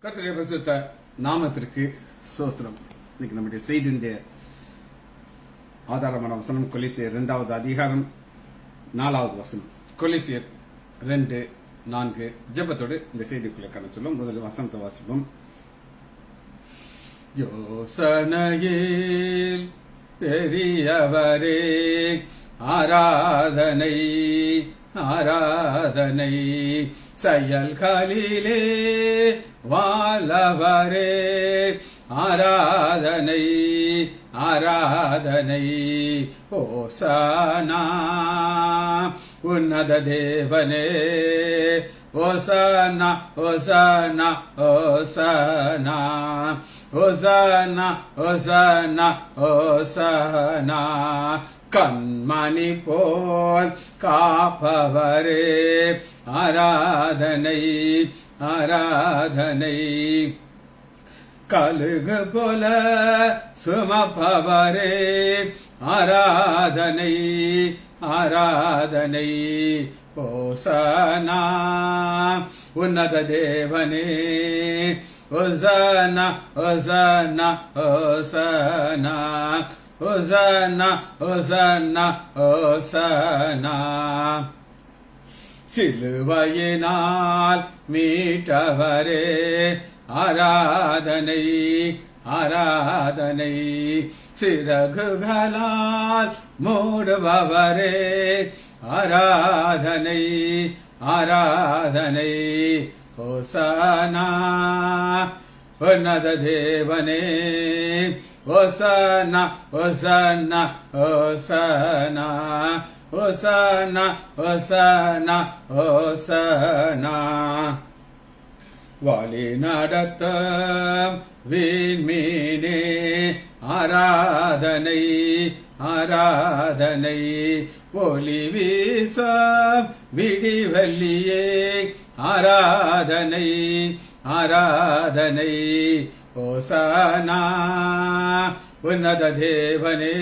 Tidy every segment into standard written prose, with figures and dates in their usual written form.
கர்த்தருடைய பரிசுத்த நாமத்திற்கு ஸ்தோத்திரம். இன்னைக்கு நம்முடைய செய்தியுடைய ஆதாரமான வசனம் கொலோசியர் 2வது அதிகாரம் 4வது வசனம். கொலோசியர் 2:4 ஜெபத்தோடு இந்த செய்திக்குள்ள கடந்து சொல்லும். முதல் வசனத்தை வாசிப்போம். யோசனையில் பெரியவரே ஆராதனை ஆராதனை, செயல்களிலே வாழவரே ஆராதனை ஆராதனை, ஓசானா உன்னத தேவனே ஓசானா ஓசானா ஓசானா ஓசானா ஓசானா ஓசானா, கண்மணி போல் காப்பவரே ஆராதனை ஆராதனை, கழுகு போல சுமப்பவரே ஆராதனை ஆராதனை, ஓசானா உன்னத தேவனே ஓசானா ஓசானா ஓசானா ஓசானா ஓசானா ஓசானா, சிலுவையினால் மீட்டவரே ஆராதனை ஆராதனை, சிறகுகளால் மூடுபவரே ஆராதனை ஆராதனை, ஓசானா உன்னத தேவனே ஓசானா ஓசானா ஓசானா ஓசானா ஓசானா ஓசானா, வழி நடத்தும் விண்மீனே ஆராதனை ஆராதனை, ஒளி வீசும் விடிவெள்ளியே ஆராதனை ஆராதனை, ஓசானா உன்னத தேவனே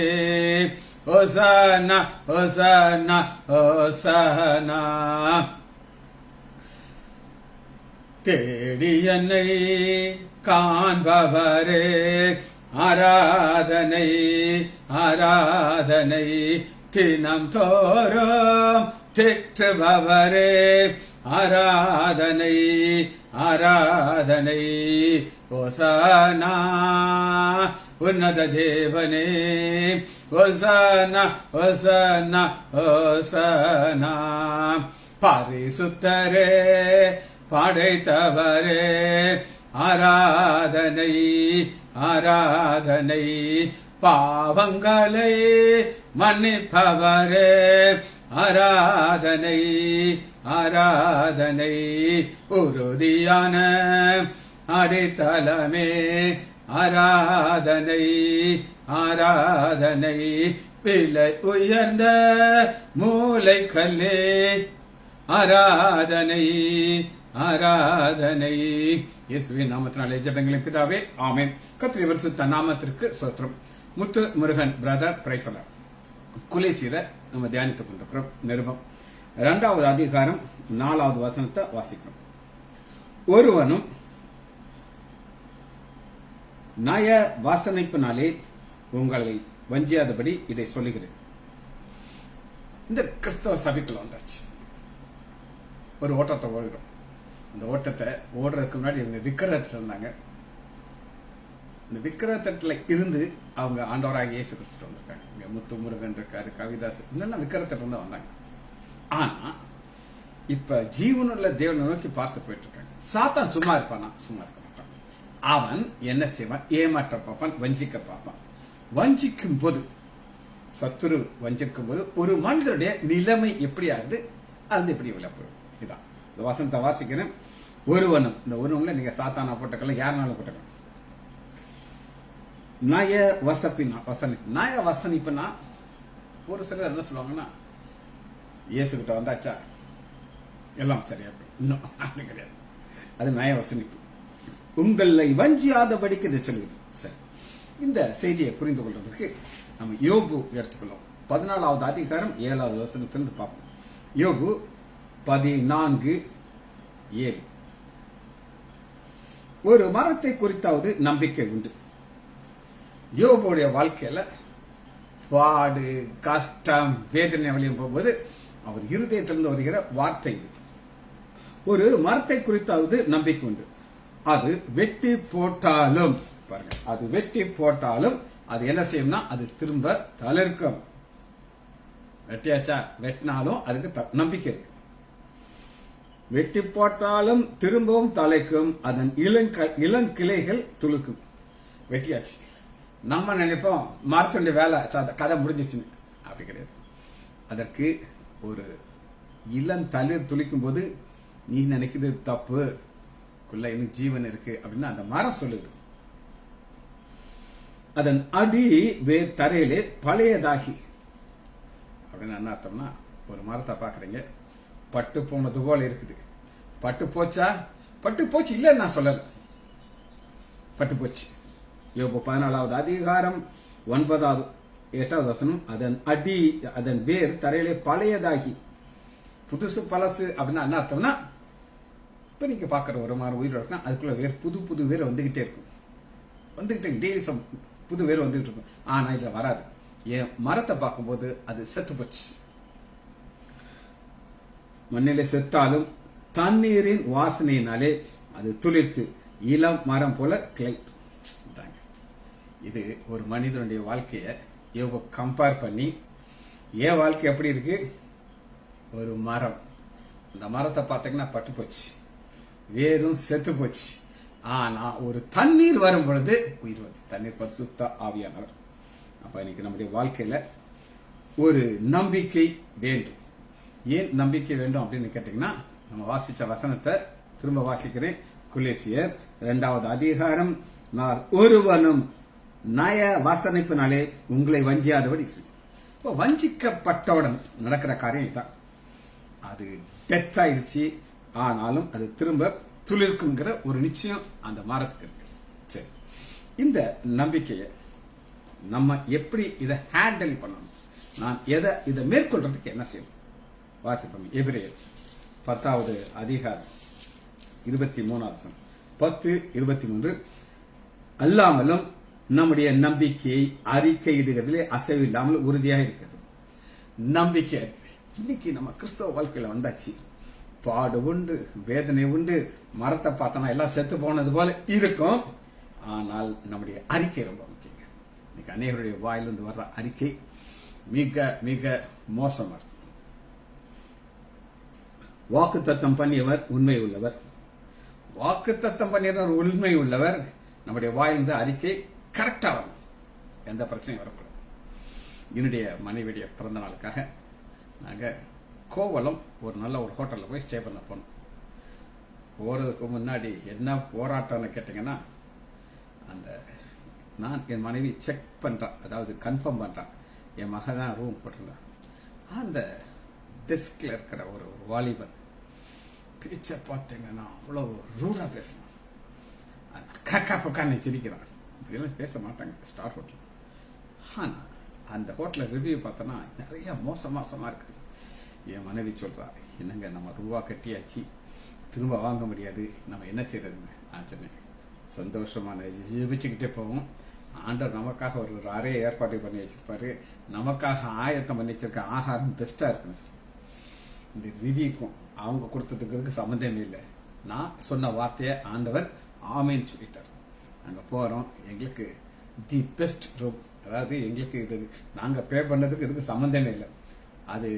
ஓசானா ஓசானா ஓசானா, தேடி என்னை காண்பவரே ஆராதனை ஆராதனை, தினம் தோறும் திட்டுபவரே ஆராதனை ஆராதனை, ஓசானா உன்னத தேவனே ஓசானா ஓசானா ஓசானா, பரிசுத்தரே படைத்தவரே ஆராதனை ஆராதனை, பாவங்களை மன்னிப்பவரே ஆராதனை ஆராதனை, உறுதியான அடித்தளமே ஆராதனை ஆராதனை, விலை உயர்ந்த மூளை கல்லே ஆராதனை ஆராதனை. இயேசுவின் நாமத்தினாலே ஜெபங்களின் பிதாவே, ஆமென். கர்த்தருடைய பரிசுத்த நாமத்திற்கு ஸ்தோத்திரம். முத்து முருகன் பிரதர் பிரைசலர். கொலோசியரை நம்ம தியானித்துக் கொண்டிருக்கிறோம். நிருபம் 2வது அதிகாரம் 4வது வசனத்தை வாசிக்கிறோம். ஒருவனும் நய வாசனைப்பினாலே உங்களை வஞ்சியாதபடி இதை சொல்லுகிறேன். இந்த கிறிஸ்தவ சபைக்குள்ள வந்தாச்சு. ஒரு ஓட்டத்தை ஓடுறோம். அந்த ஓட்டத்தை ஓடுறதுக்கு முன்னாடி இவங்க விக்கிரகத்தில் இருந்தாங்க. இந்த விக்கிரகத்தில் இருந்து அவங்க ஆண்டவராக இயேசு கிறிஸ்து வந்திருக்காங்க. இங்க முத்து முருகன் இருக்காரு, கவிதாஸ், இதெல்லாம் விக்கிரகத்தில் இருந்து வந்தாங்க. ஆனா இப்ப ஜீவனுள்ள தேவனை நோக்கி பார்த்து போயிட்டு இருக்காங்க. சாத்தான் சும்மா இருப்பானா? சும்மா இருக்க மாட்டான். அவன் என்ன செய்வான்? ஏமாற்ற பார்ப்பான், வஞ்சிக்க பார்ப்பான். வஞ்சிக்கும் போது, சத்துரு வஞ்சிக்கும் போது ஒரு மனிதனுடைய நிலைமை எப்படி ஆகுது, அது எப்படி விழா போயிடும். இதான் இந்த வசனத்தை வாசிக்கிறேன். ஒருவனும், இந்த ஒருவன்ல நீங்க சாத்தானா போட்டுக்கலாம், யாருனாலும் போட்டுக்கலாம். நய வசப்பினா வசனிப்பு. நய வசனிப்புனா ஒரு சிலர் என்ன சொல்லுவாங்கன்னா, இயேசு கிட்ட வந்தாச்சா எல்லாம் சரியா போயிடும். இன்னும் அப்படி கிடையாது. அது நய வசனிப்பு. உங்களை வஞ்சியாதபடிக்கு இதை சொல்லுது. சரி, இந்த செய்தியை புரிந்து கொள்வதற்கு நம்ம யோபு எடுத்துக்கொள்ளும். 14வது அதிகாரம் 7வது வசனத்திலிருந்து பார்ப்போம். யோபு 14:7. ஒரு மரத்தை குறித்தாவது நம்பிக்கை உண்டு. யோபுடைய வாழ்க்கையில பாடு, கஷ்டம், வேதனை வழியும் போகும்போது அவர் இருதயத்திலிருந்து வருகிற வார்த்தை இது. ஒரு மரத்தை குறித்தாவது நம்பிக்கை உண்டு. அது வெட்டி போட்டாலும் பாருங்க, அது வெட்டி போட்டாலும் அது என்ன செய்யும்னா அது திரும்ப தளிர்க்கும். வெட்டியாச்சா, வெட்டினாலும் அதுக்கு நம்பிக்கை இருக்கு. வெட்டி போட்டாலும் திரும்பவும் தலைக்கும், அதன் இளங்கிளைகள் துளுக்கும். வெட்டியாச்சு, நம்ம நினைப்போம் மரத்துடைய வேலை கதை முடிஞ்சிச்சுன்னு. அப்படி கிடையாது. அதற்கு ஒரு இளந்தளிர் துளிக்கும் போது நீ நினைக்கிறது தப்பு, இன்னும் ஜீவன் இருக்கு அப்படின்னு அந்த மரம் சொல்லுது. அதன் அடி வேர் தரையிலே பழையதாகி அப்படின்னு என்ன அர்த்தம்னா, ஒரு மரத்தை பாக்குறீங்க, பட்டு போனது போல இருக்குது. பட்டு போச்சா? பட்டு போச்சு இல்லன்னு நான் சொல்லல, பட்டு போச்சு. யோபு 14வது அதிகாரம் 9வது 8வது வசனம், அதன் வேர் தரையிலே பழையதாகி. புதுசு பழசு அப்படின்னா என்ன அர்த்தம்னா, இப்ப நீங்க பாக்குற ஒரு மரம் உயிரோட இருக்குன்னா அதுக்குள்ள வேர் புது வேர் வந்துகிட்டே இருக்கும். டெய்லி புது வேர் வந்துகிட்டு இருக்கும். ஆனா இதுல வராது. என் மரத்தை பார்க்கும்போது அது செத்து போச்சு. மண்ணிலே செத்தாலும் தண்ணீரின் வாசனையினாலே அது துளிர்த்து இளம் மரம் போல கிளை. இது ஒரு மனிதனுடைய வாழ்க்கைய யோபு கம்பேர் பண்ணி, என் வாழ்க்கை எப்படி இருக்கு? ஒரு மரம். அந்த மரத்தை பார்த்தீங்கன்னா பட்டு போச்சு, வேரும் செத்து போச்சு. ஆனா ஒரு தண்ணீர் வரும் பொழுது உயிர் வந்து, தண்ணீர் பரிசுத்த ஆவியானவர். அப்ப இன்னைக்கு நம்முடைய வாழ்க்கையில ஒரு நம்பிக்கை வேண்டும். ஏன் நம்பிக்கை வேண்டும் அப்படின்னு கேட்டீங்கன்னா, நம்ம வாசிச்ச வசனத்தை திரும்ப வாசிக்கிறேன். கொலோசியர் 2வது அதிகாரம், நான் ஒருவனும் நய வசனிப்பினாலே உங்களை வஞ்சியாதபடி. வஞ்சிக்கப்பட்டவுடன் நடக்கிற காரியம் தான், அது டெத் ஆயிடுச்சு. ஆனாலும் அது திரும்ப துளிர்க்குங்கிற ஒரு நிச்சயம் அந்த மரத்துக்கு இருக்கு. சரி, இந்த நம்பிக்கையை நம்ம எப்படி இதை ஹேண்டில் பண்ணணும், நான் இதை மேற்கொள்றதுக்கு என்ன செய்யணும்? வாசிப்போம். எபிரேயர் 10வது அதிகாரம் 23 10:23, அல்லாமலும் நம்முடைய நம்பிக்கையை அறிக்கையிடுகிறதிலே அசைவில்லாமல் உறுதியாக இருக்கிறது. நம்பிக்கை இருக்கு. இன்னைக்கு நம்ம கிறிஸ்தவ வாழ்க்கையில வந்தாச்சு. பாடு உண்டு, வேதனை உண்டு. மரத்தை பார்த்தோம்னா எல்லாம் செத்து போனது போல இருக்கும். ஆனால் நம்முடைய அறிக்கை ரொம்ப முக்கியங்க. இன்னைக்கு அநேகருடைய வாயிலிருந்து வர்ற அறிக்கை மிக மிக மோசமா இருக்கு. வாக்கு தத்தம் பண்ணியவர் உண்மை உள்ளவர். வாக்கு தத்தம் பண்ணியவர் உண்மை உள்ளவர். நம்முடைய வாயிலிருந்து அறிக்கை கரெக்டா வரும், எந்த பிரச்சனையும் வரக்கூடாது. என்னுடைய மனைவியுடைய பிறந்த நாளுக்காக நாங்க கோவலம் ஒரு நல்ல ஒரு ஹோட்டல்ல போய் ஸ்டே பண்ண போனோம். போறதுக்கு முன்னாடி என்ன போராட்டம்னு கேட்டீங்கன்னா, அந்த நான் என் மனைவி செக் பண்றான், அதாவது கன்ஃபார்ம் பண்றான். என் மக தான் ரூம் போட்டிருந்தான். அந்த டெஸ்க்ல இருக்கிற ஒரு வாலிபன் பேச்ச பார்த்தீங்கன்னா அவ்வளவு ரூடா பேசணும். காக்கா பக்கான்னு சிரிக்கிறான். இப்படியெல்லாம் பேச மாட்டாங்க ஸ்டார் ஹோட்டல். ஆனா அந்த ஹோட்டல் ரிவ்யூ பார்த்தோன்னா நிறைய மோசமா இருக்குது. என் மனைவி சொல்றா, என்னங்க நம்ம ரூபா கட்டியாச்சு, திரும்ப வாங்க முடியாது, நம்ம என்ன செய்யறதுன்னு. நான் சொன்னேன், சந்தோஷமான ஜெபிச்சுக்கிட்டே போவோம். ஆண்டவர் நமக்காக ஒரு அறையை ஏற்பாடு பண்ணி வச்சிருப்பாரு, நமக்காக ஆயத்தம் பண்ணி வச்சிருக்க ஆகாரம் பெஸ்டா இருக்குன்னு சொல்லி. இந்த ரிவ்யூக்கும் அவங்க கொடுத்ததுக்கு சம்மந்தமே இல்லை. நான் சொன்ன வார்த்தையை ஆண்டவர் ஆமேன்னு சொல்லிட்டார். நாங்க போறோம், எங்களுக்கு தி பெஸ்ட் ரூம், அதாவது எங்களுக்கு இது நாங்க பே பண்ணதுக்கு இதுக்கு சம்பந்தமே இல்லை. அது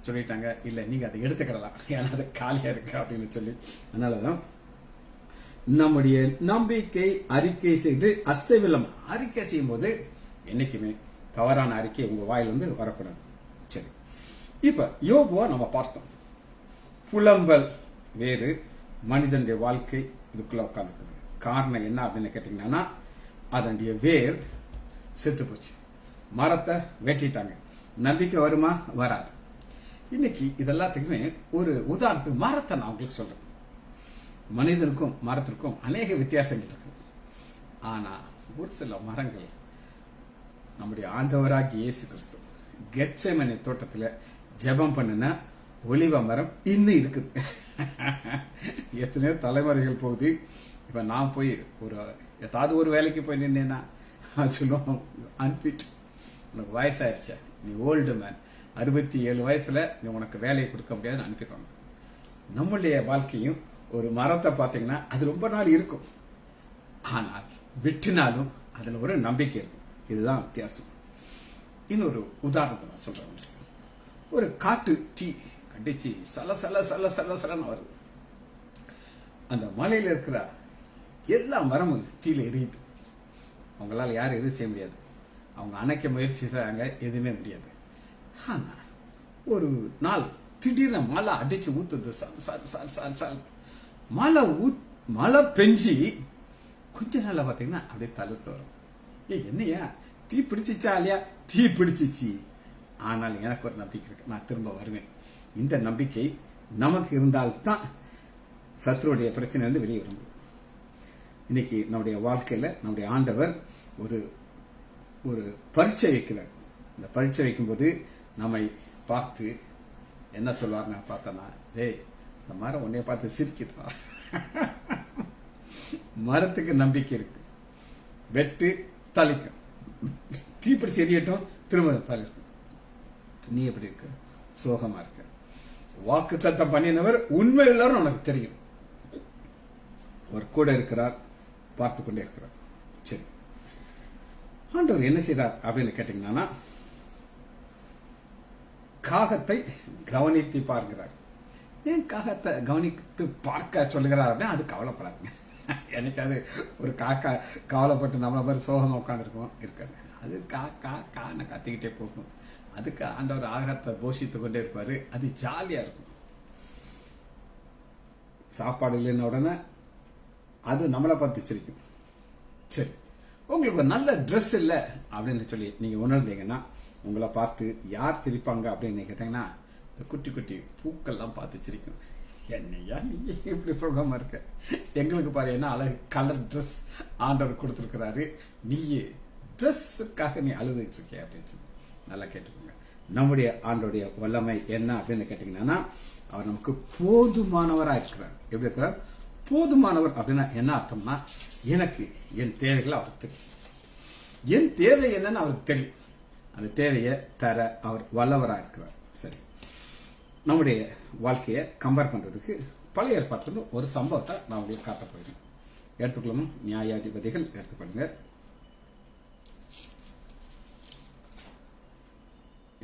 சொல்லிட்டாங்க, இல்ல நீங்க அதை எடுத்துக்கிடலாம், ஏன்னா அது காலியா இருக்கு அப்படின்னு சொல்லி. அதனாலதான் நம்முடைய நம்பிக்கை அறிக்கை செய்து அசைவில்லம் அறிக்கை செய்யும் போது என்னைக்குமே தவறான அறிக்கை உங்க வாயிலிருந்து வரக்கூடாது. சரி, இப்ப யோபுவா நம்ம பார்த்தோம். புலம்பல் வேறு, மனிதனுடைய வாழ்க்கை இதுக்குள்ள உட்கார்ந்து. காரணம் என்ன அப்படின்னு கேட்டீங்கன்னா, அதனுடைய வேர் செத்து போச்சு, மரத்தை வெட்டிட்டாங்க. நம்பிக்கை வருமா? வராது. இன்னைக்கு இதெல்லாத்துக்குமே ஒரு உதாரணத்துக்கு மரத்தை நான் உங்களுக்கு சொல்றேன். மனிதனுக்கும் மரத்திற்கும் அநேக வித்தியாசங்கள் இருக்கு. ஆனா ஒரு சில மரங்கள் நம்முடைய ஆண்டவராகிய இயேசு கிறிஸ்து கெத்செமனே தோட்டத்துல ஜெபம் பண்ணுன ஒலிவ மரம் இன்னும் இருக்குது. எத்தனையோ தலைமுறைகள் போகுது, இப்ப நான் போய் ஏதாவது ஒரு வேலைக்கு போய் நின்னேன்னா சொல்லுவோம் அன்பிட், உனக்கு வயசாயிருச்ச, நீ ஓல்டு மேன், 67 வயசுல நீ உனக்கு வேலையை கொடுக்க முடியாதுன்னு அனுப்பிடுவாங்க. நம்மளுடைய வாழ்க்கையும் ஒரு மரத்தை பார்த்தீங்கன்னா அது ரொம்ப நாள் இருக்கும், ஆனால் வெட்டினாலும் அதுல ஒரு நம்பிக்கை இருக்கும். இதுதான் வித்தியாசம். இன்னொரு உதாரணத்தை நான் சொல்றேன். ஒரு காட்டு தீ அடிச்சு சல சல சல சல சலன்னு வருது. அந்த மலையில இருக்கிற எல்லா மரமும் தீல எரியுது. அவங்களால யாரும் எதுவும் செய்ய முடியாது. அவங்க அணைக்க முயற்சி செய்றாங்க, எதுவுமே முடியாது. ஆனா ஒரு நாள் திடீர்னு மழை அடிச்சு ஊத்துது. மழை பெஞ்சி கொஞ்ச நாள்ல பாத்தீங்கன்னா அப்படியே தழுத்து வரும். என்னையா தீ பிடிச்சிச்சா இல்லையா? தீ பிடிச்சிச்சு. ஆனால் எனக்கு ஒரு நம்பிக்கை இருக்கு, நான் திரும்ப வருவேன். இந்த நம்பிக்கை நமக்கு இருந்தால்தான் சத்ருடைய பிரச்சனை வந்து வெளியே வர முடியும். இன்னைக்கு நம்முடைய வாழ்க்கையில நம்முடைய ஆண்டவர் ஒரு ஒரு பரீட்சை வைக்கிறார். இந்த பரீட்சை வைக்கும்போது நம்மை பார்த்து என்ன சொல்வார்? நான் பார்த்தேன்னா, டேய் இந்த மரம் உன்னைய பார்த்து சிரிக்குதா? மரத்துக்கு நம்பிக்கை இருக்கு, வெட்டு தளிக்கும், தீப்பிடிச்சு எரியட்டும், திரும்ப தளிக்கும். நீ எப்படி இருக்க? சோகமா இருக்க. வாக்கு தத்தம் பண்ணினவர் உண்மை உள்ளவர் உனக்கு தெரியும். அவர் கூட இருக்கிறார், பார்த்து கொண்டே இருக்கிறார். சரி, ஆண்டவர் என்ன செய்றார் அப்படின்னு கேட்டீங்கன்னா, காகத்தை கவனித்து பார்க்கிறார். ஏன் காகத்தை கவனித்து பார்க்க சொல்லுகிறார் அப்படின்னா, அது கவலைப்படாதுங்க. என்னைக்காவது ஒரு காக்கா கவலைப்பட்டு நம்மள மாதிரி சோகமா உட்காந்துருக்கோம் இருக்காது. அது கான்னு கத்திக்கிட்டே போகும். அதுக்கு ஆண்டவர் ஆகாரத்தை போஷித்து கொண்டே இருப்பாரு. அது ஜாலியா இருக்கும். சாப்பாடு இல்லைன்ன உடனே அது நம்மளை பார்த்து சிரிக்கும். சரி, உங்களுக்கு ஒரு நல்ல ட்ரெஸ் இல்ல அப்படின்னு சொல்லி நீங்க உணர்ந்தீங்கன்னா, உங்களை பார்த்து யார் சிரிப்பாங்க அப்படின்னு கேட்டீங்கன்னா, இந்த குட்டி குட்டி பூக்கள்லாம் பார்த்து சிரிக்கும். என்னையா நீ இப்படி சுகமா இருக்க, எங்களுக்கு பாரு என்ன அழகு கலர் ட்ரெஸ் ஆண்டவர் கொடுத்திருக்கிறாரு, நீ ட்ரெஸ்ஸுக்காக நீ அழுதுட்டு இருக்க அப்படின்னு சொல்லி நல்லா கேட்டுக்கோங்க. நம்முடைய ஆண்டோடைய வல்லமை என்ன அப்படின்னு கேட்டீங்கன்னா, அவர் நமக்கு போதுமானவரா இருக்கிறார். எப்படி இருக்கிறார்? போதுமானவர் அப்படின்னா என்ன அர்த்தம்னா, எனக்கு என் தேவைகளை அவருக்கு தெரியும். என் தேவை என்னன்னு அவருக்கு தெரியும். அந்த தேவையை தர அவர் வல்லவரா இருக்கிறார். சரி, நம்முடைய வாழ்க்கையை கம்பேர் பண்றதுக்கு பழைய ஏற்பாட்டிலிருந்து ஒரு சம்பவத்தை நான் உங்களுக்கு காட்ட போகிறேன். எடுத்துக்கொள்ளணும். நியாயாதிபதிகள் எடுத்துக்கொள்ளுங்க.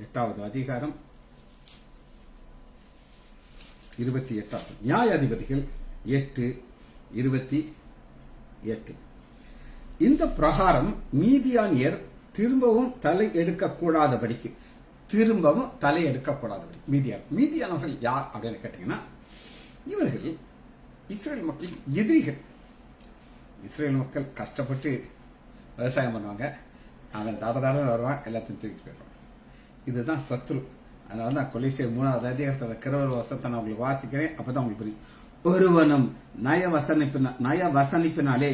8வது அதிகாரம் 28. நியாயாதிபதிகள் 8:28. இந்த பிரகாரம் மீதியானியர் திரும்பவும் தலை எடுக்கக்கூடாதபடிக்கு மீதியானவர்கள் யார் அப்படின்னு கேட்டீங்கன்னா, இவர்கள் இஸ்ரேல் மக்களின் எதிரிகள். இஸ்ரேல் மக்கள் கஷ்டப்பட்டு விவசாயம் பண்ணுவாங்க, அவன் தட வருவான், எல்லாத்தையும் தூக்கிட்டு போயிடுவான். இதுதான் சத்ரு. அதனாலதான் கொலைசேர் 3வது அதிகாரத்தோட கிரவல் வசத்தை நான் உங்களுக்கு வாசிக்கிறேன், அப்பதான் உங்களுக்கு புரியும். ஒருவனும் நய வசனிப்பினாலே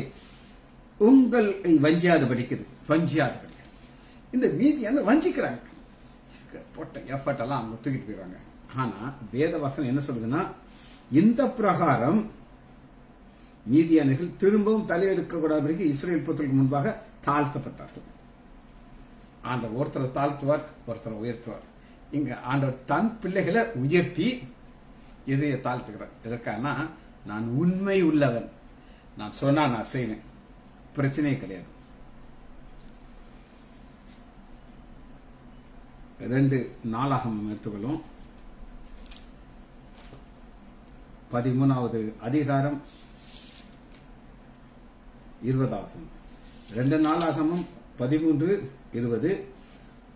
உங்களை வஞ்சியாதபடிக்கு. இந்த மீதியான வஞ்சிக்கிறாங்க, போட்ட எஃபர்ட் எல்லாம் அவங்க தூக்கிட்டு போயிடுவாங்க. ஆனா வேத வசனம் என்ன சொல்லுதுன்னா, இந்த பிரகாரம் மீதியானர்கள் திரும்பவும் தலையெடுக்க கூடாதபடிக்கு இஸ்ரேல் புத்திரருக்கு முன்பாக தாழ்த்தப்பட்டார்கள். ஆண்டவர் ஒருத்தரை தாழ்த்துவார், ஒருத்தரை உயர்த்துவார். இங்க ஆண்டவர் தன் பிள்ளைகளை உயர்த்தி எதைய தாழ்த்துக்கிறார். எதற்கான? நான் உண்மை உள்ளவன், நான் சொன்னா நான் செய்வேன், பிரச்சனையே கிடையாது. 2 நாளாகமம் எடுத்துக்கொள்ளும். 13வது அதிகாரம் 20. 2 நாளாகமம் 13:20.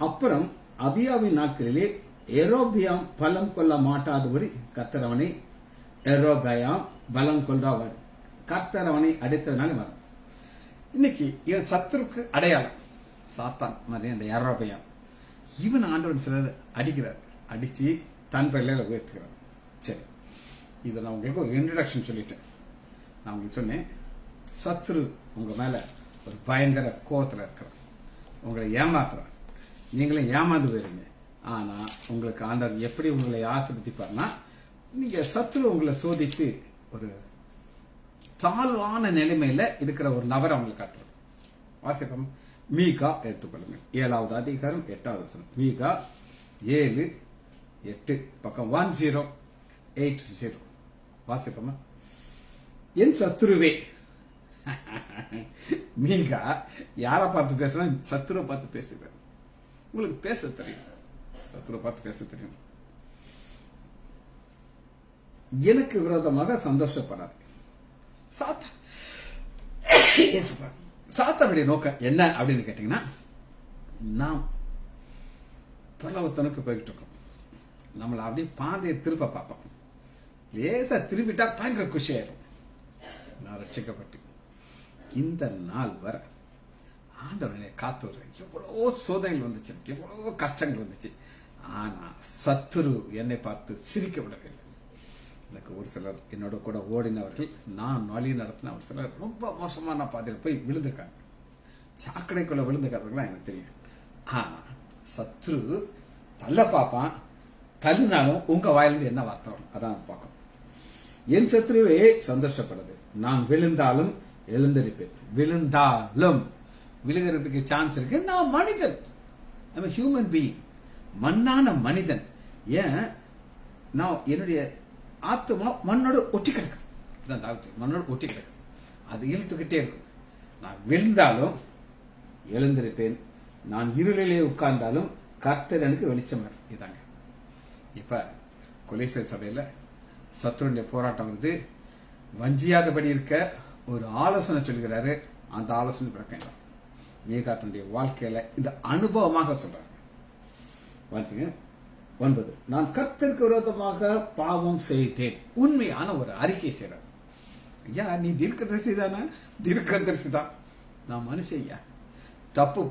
அப்புறம் அபியாவின் நாட்களிலே எரோபியாம் பலம் கொள்ள மாட்டாதபடி கர்த்தர் அவனை எரோபயாம் பலம் கொள்றவர். கர்த்தர் அவனை அடித்ததுனால வரும். இன்னைக்கு இவன் சத்துருக்கு அடையாளம் சாத்தான் மாதிரி அந்த எரோபயாம். இவன் ஆண்டவன் சிலர் அடிக்கிறார், அடிச்சு தன் பிள்ளைகளை உயர்த்துக்கிறார். சரி, இதை நான் உங்களுக்கு ஒரு இன்ட்ரடக்ஷன் சொல்லிட்டேன். நான் உங்களுக்கு சொன்னேன், சத்ரு உங்க மேல ஒரு பயங்கர கோபத்தில் இருக்கிறார், உங்களை ஏமாத்துறார், நீங்களும் ஏமாந்து போயிருங்க. ஆனா உங்களுக்கு ஆண்டவர் எப்படி உங்களை ஆசிர்வதிப்பார்னா, நீங்க சத்ரு உங்களை சோதித்து ஒரு தாழ்வான நிலைமையில இருக்கிற ஒரு நபர் அவங்களுக்கு காட்டுறோம். வாசிப்போம். மீகா எடுத்துக்கொள்ளுங்க. 7வது அதிகாரம் 8வது வசனம். மீகா 7:8 பக்கம் 1080. வாசிப்போமா. என் சத்துருவே. மீகா யார பார்த்து பேசுறா? சத்துருவை பார்த்து பேசுகிறார். உங்களுக்கு பேச தெரியும், சத்துருவை பார்த்து பேச தெரியும். எனக்கு விரோதமாக சந்தோஷப்படாது. சாத்தானுடைய நோக்கம் என்ன அப்படின்னு கேட்டீங்கன்னா, நாம் பலவத்தனுக்கு போய்கிட்டு இருக்கோம். நம்மளை அப்படியே பாதையை திருப்ப பார்ப்போம். லேசா திரும்பிட்டா பயங்கர குஷி ஆயிடும். நான் ரட்சிக்கப்பட்டு இந்த நாள் வர ஆண்டவனை காத்து வர எவ்வளவோ சோதனைகள் வந்துச்சு, எவ்வளவோ கஷ்டங்கள் வந்துச்சு. ஆனா சத்துரு என்னை பார்த்து சிரிக்க விடவில்லை. எனக்கு ஒரு சிலர் என்னோட கூட ஓடினவர்கள், நான் வழி நடத்தின ஒரு சிலர் ரொம்ப மோசமான பாதையில் போய் விழுந்திருக்காங்க. சாக்கடைக்குள்ள விழுந்துக்கிறதுலாம் எனக்கு தெரியும். ஆனா சத்ரு தள்ள பார்ப்பான். தள்ளினாலும் உங்க வாயிலிருந்து என்ன வார்த்தை வரும் அதான் பார்க்கணும். என் சத்ருவே சந்தோஷப்படுது. நான் விழுந்தாலும் எழுந்திருப்பேன். விழுந்தாலும் விழுகிறதுக்கு சான்ஸ் இருக்கு. நான் மனிதன், ஹியூமன் பீயிங், மண்ணான மனிதன். ஏன் நான் என்னுடைய ஆத்மா மண்ணோட ஒட்டி கிடக்குது. மண்ணோட ஒட்டி கிடக்குது. அது இழுத்துக்கிட்டே இருக்கும். நான் விழுந்தாலும் எழுந்திருப்பேன். நான் இருளிலே உட்கார்ந்தாலும் கர்த்தர் எனக்கு வெளிச்சம். இதாங்க இப்ப கொலைசல் சபையில சத்துருடைய போராட்டம் வந்து வஞ்சியாதபடி இருக்க ஒரு ஆலோசனை சொல்கிறாரு. அந்த ஆலோசனை பிரக்கம் மீகா தன்னுடைய வாழ்க்கையில இந்த அனுபவமாக சொல்றாங்க. 9 நான் கர்த்தருக்கு விரோதமாக பாவம் செய்தேன். உண்மையான ஒரு அறிக்கை செய்றார். ஐயா நீ தீர்க்கதரிசி தானே? தீர்க்கதரிசி தான். நான் மனுஷன் ஐயா, தப்பு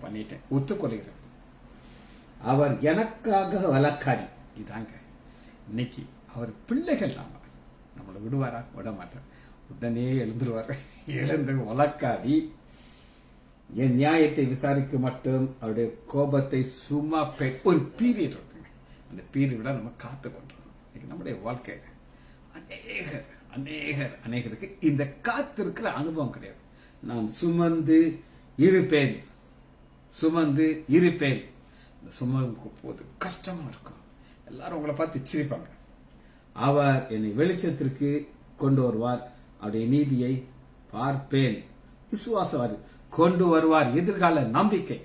பண்ணிட்டேன் ஒத்துக்கொள்கிறேன். அவர் எனக்காக வழக்காடி. இதாங்க இன்னைக்கு அவர் பிள்ளைகள். நம்மளை விடுவாரா? விட மாட்டார். உடனே எழுந்துருவார். எழுந்து வழக்காடி என் நியாயத்தை விசாரிக்க மட்டும் அவருடைய கோபத்தை சும்மா ஒரு பீரியட் இருக்குங்க. அந்த பீரியட நம்ம காத்து கொண்டிருக்கோம். நம்முடைய வாழ்க்கையில அநேகருக்கு இந்த காத்திருக்கிற அனுபவம் கிடையாது. நான் சுமந்து இருப்பேன். இந்த சுமக்கு போது கஷ்டமா இருக்கும். எல்லாரும் உங்களை பார்த்து சிரிப்பாங்க. அவர் என்னை வெளிச்சத்திற்கு கொண்டு வருவார். அவருடைய நீதியை பார்ப்பேன். விசுவாசவாதி கொண்டு வருவார். எதிர்கால நம்பிக்கை.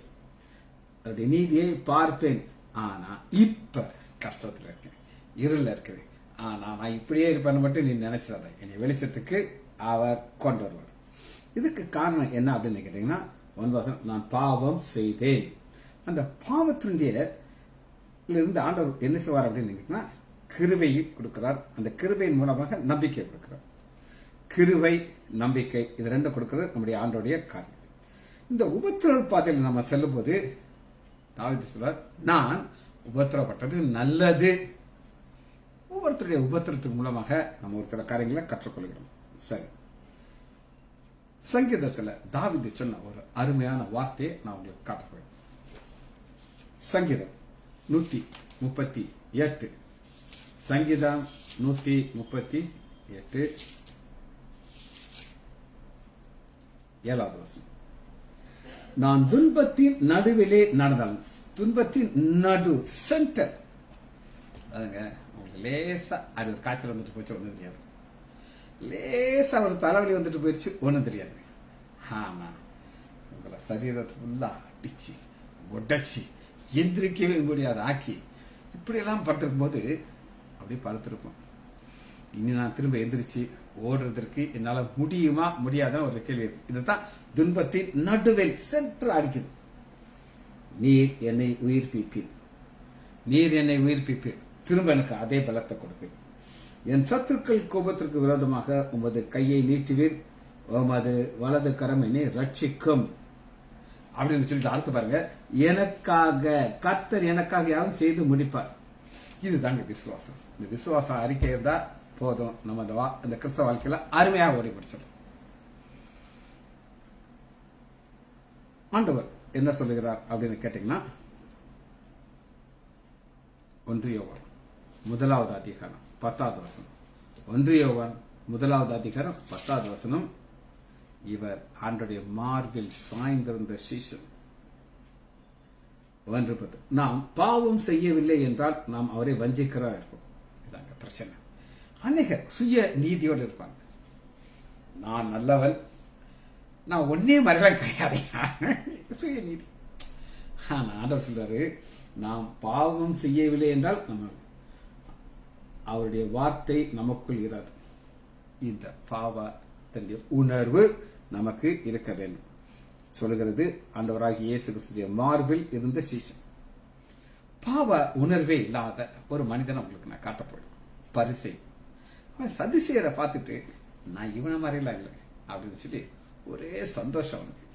அவருடைய நீதியை பார்ப்பேன். ஆனா இப்ப கஷ்டத்துல இருக்கேன், இருள இருக்கிறேன். ஆனா நான் இப்படியே இருப்பேன்னு மட்டும் நீ நினைச்சாத. என்னை வெளிச்சத்துக்கு அவர் கொண்டு வருவார். இதுக்கு காரணம் என்ன அப்படின்னு கேட்டீங்கன்னா, 9 நான் பாவம் செய்தேன். அந்த பாவத்தினுடைய இருந்து ஆண்டவர் என்ன செய்வார் அப்படின்னு கேட்டீங்கன்னா, கிருபையை கொடுக்கிறார். அந்த கிருபையின் மூலமாக நம்பிக்கை கொடுக்கிறார். கிருபை, நம்பிக்கை, இது ரெண்டும் கொடுக்கிறது நம்முடைய ஆண்டோடைய காரியம். இந்த உபத்திரவ பாதையில் நம்ம செல்லும் போது தாவீது சொல்றார், நான் உபத்திரப்பட்டது நல்லது. ஒவ்வொருத்தருடைய உபத்திரத்தின் மூலமாக நம்ம ஒரு சில காரியங்களை கற்றுக்கொள்கிறோம். சரி, சங்கீதத்துல தாவீது சொன்ன ஒரு அருமையான வார்த்தையை நான் உங்களுக்கு காட்டுறேன். சங்கீதம் 138. சங்கீதம் 138 7வது வசனம். நான் துன்பத்தின் நடுவிலே நடந்தாலும், துன்பத்தின் நடு சென்டர், அதுங்க உங்களுக்கு லேசா அது ஒரு காய்ச்சல் வந்துட்டு போச்சு ஒண்ணும் தெரியாது. லேசா ஒரு தலைவலி வந்துட்டு போயிடுச்சு ஒண்ணும் தெரியாது. ஆனா உங்களை சரீரத்தை ஃபுல்லா அடிச்சு உடைச்சி எந்திரிக்கவே முடியாது ஆக்கி இப்படி எல்லாம் படுத்திருக்கும் போது அப்படியே படுத்திருப்போம். இனி நான் திரும்ப எந்திரிச்சு ஓடுறதற்கு என்னால முடியுமா முடியாத ஒரு கேள்வி இருக்கு. இதுதான் துன்பத்தின் நடுவில் சென்று அடிக்குது. நீர் என்னை உயிர்ப்பிப்பீர், திரும்ப எனக்கு அதே பலத்தை கொடுப்பேன். என் சத்துருக்கள் கோபத்திற்கு விரோதமாக உமது கையை நீட்டுவீர், உமது வலது கரம் என்னை ரட்சிக்கும் அப்படின்னு சொல்லிட்டு அடுத்து பாருங்க, எனக்காக கர்த்தர் எனக்காக யாரும் செய்து முடிப்பார். இதுதாங்க விசுவாசம். இந்த விசுவாசம் அறிக்கை இருந்தா போதும், நம்ம இந்த கிறிஸ்தவ வாழ்க்கையில அருமையாக ஓடி பிடிச்சிடும். ஆண்டவர் என்ன சொல்லுகிறார் அப்படின்னு கேட்டீங்கன்னா, 1 யோவான் 1வது அதிகாரம் 10வது வசனம். 1 யோவான் முதலாவது அதிகாரம் 10வது வசனம். இவர் ஆண்டவருடைய மார்பில் சாய்ந்திருந்த சீஷன். நாம் பாவம் செய்யவில்லை என்றால் நாம் அவரை வஞ்சிக்கிறா இருப்போம். இதாங்க பிரச்சனை. அநேகர் சுய நீதியோடு இருப்பாங்க. நான் நல்லவன், நான் ஒன்னே மறைலாம் கிடையாது, சுய நீதி. ஆண்டவர் சொல்றாரு, நாம் பாவம் செய்யவில்லை என்றால் நம்ம அவருடைய வார்த்தை நமக்குள் இராது. இந்த பாவத்தின் உணர்வு நமக்கு இருக்க வேண்டும். சொல்லுகிறது ஆண்டவராகிய இயேசு கிறிஸ்துவின் மார்பில் இருந்த சீஷன். பாவ உணர்வே இல்லாத ஒரு மனிதன் உங்களுக்கு நான் காட்ட போயிடும். பரிசை சதிசேயரை பார்த்துட்டு நான் இவனை மாதிரிலாம் இல்லை அப்படின்னு சொல்லி ஒரே சந்தோஷம் அவனுக்கு.